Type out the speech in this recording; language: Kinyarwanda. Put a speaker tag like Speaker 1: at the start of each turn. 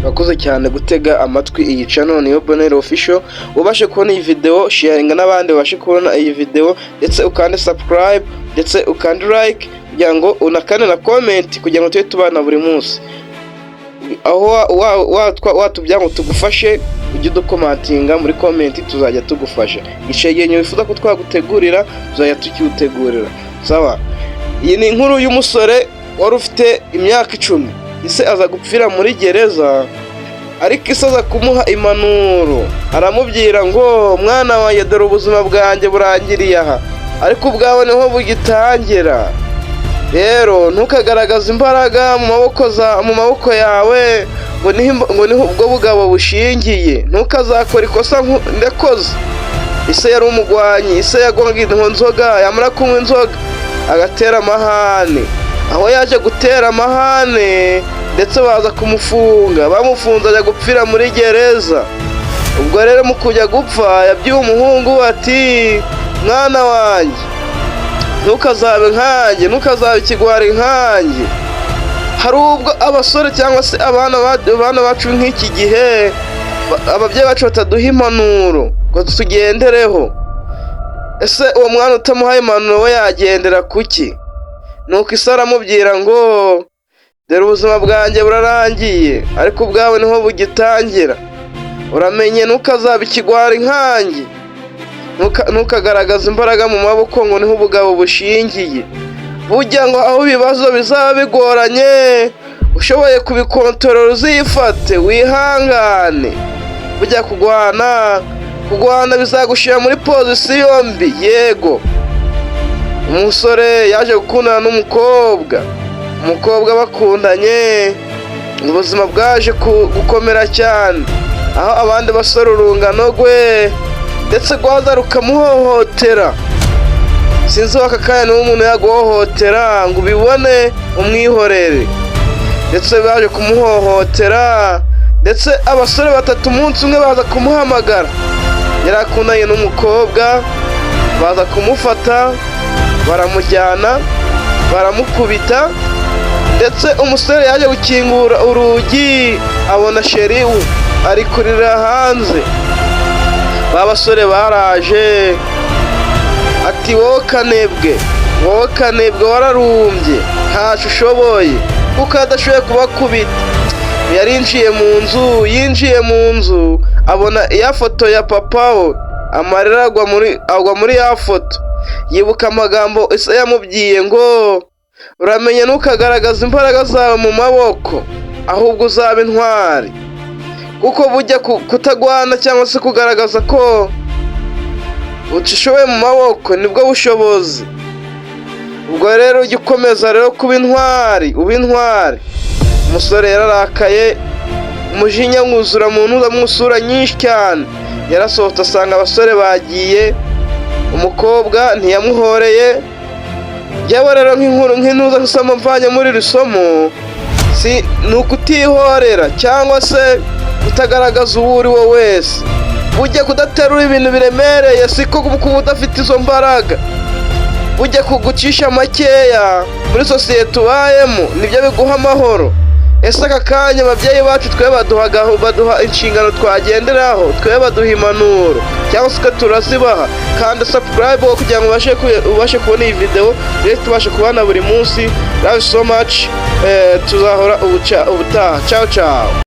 Speaker 1: Wakoze cyane gutega amatwi iyi channel niyo Bonheur Official. Ubashe kubona iyi video, sharinga n'abandi babashe kubona iyi video, ndetse ukande subscribe, ndetse ukande like kugira ngo unakane na comment kugira ngo tujye tubana buri munsi. Aho watubya ngo tugufashe ujye udukomantinga muri comment, tuzajya tugufasha. Icegenyo wifuza ko twagutegurira tuzajya tukiutegurira. Sawa. Iyi ni inkuru y'umusore wari ufite imyaka 10. Ise aza gupfira muri gereza, ariko ise aza kumuha impanuro. Aramubwira ngo mwana wanjye, dore ubuzima bwanjye burangiriye aha, ariko ubwawe niho bugitangira. Rero ntukagaragaza imbaraga mu maboko yawe ngo niho ubwo bugabo bushingiye. Ntukazakora ikosa ndekoze. Ise yari umugwanyi. Ise yagonga inzoga, yamara kunywa inzoga agatera amahane. Aho yaje gutera amahane ndetse baza kumufunga. Bamufunze ajya gupfira muri gereza. Ubwo rero mu kujya gupfa yabwiye umuhungu ati, mwana wanjye, ntukazabe nkanjye, ntukazabe ikigwari nkanjye. Hari ubwo abasore cyangwa se abana bacu nk'iki gihe ababyeyi bacu bataduha impanuro ngo tugendereho. Ese uwo mwana utamuhaye impanuro we yagendera kuki? Nuko ise aramubwira ngo dore ubuzima bwanjye burarangiye, ariko ubwawe niho bugitangira. Uramenye ntukazabe ikigwari nkanjye. Ntukagaragaza imbaraga mu maboko ngo niho ubugabo bushingiye. Burya ngo aho ibibazo bizaba bigoranye, ushoboye kubikontorora uzifate, wihangane. Burya kugwana bizagushira muri pozisiyo mbi. Yego, umusore yaje gukundana umukobwa bakundanye, ubuzima bwaje gukomera cyane, aho abandi basore urungano rwe ndetse rwaza rukamuhohotera. Sinzi waka kanya niba umuntu yaguhohotera ngo ubibone umwihorere. Ndetse baje kumuhohotera, ndetse abasore 3 umunsi umwe baza kumuhamagara. Yarakundanye n'umukobwa, baza kumufata, baramujyana, baramukubita. Ndetse umusore yaje gukingura urugi, abona sheri we ari kurira hanze. Babasore baraje ati, wowe kanebwe wararumbye, ntacu ushoboye, kuko adashoboye kubakubita. Yinjiye mu nzu abona ya foto ya papa we, amarira agwa muri ya foto. Yibuka amagambo ise yamubwiye ngo uramenye ntukagaragaza imbaraga zawe mu maboko, ahubwo uzaba intwari. Kuko bujya kutagwana cyangwa se kugaragaza ko ucishoboye mu maboko nibwo bushobozi. Ubwo rero ujye ukomeza rero kuba intwari, uba intwari. Umusore yararakaye, umujinya mwuzura mu ntuza nyinshi cyane. Yarasohotse asanga abasore bagiye, umukobwa ntiyamuhoreye. Yewe rero nk'intuza nsoma mvanye muri iri somo, ni ukutihorera cyangwa se kutagaragaza uwo uri we wese. Bujya kudaterura ibintu biremereye siko kuba udafite izo mbaraga. Bujya kugucisha makeya muri sosiyete ubayemo nibyo biguha amahoro. Ese aka kanya ababyeyi bacu twe baduha inshingano twagenderaho, twe baduha impanuro cyangwa se turazibaha. Kandi subscribe kugira ngo ubashe kubona iyi video, rero tubashe kubana buri munsi. Love so much. Tuzahora ubutaha. Ciao ciao.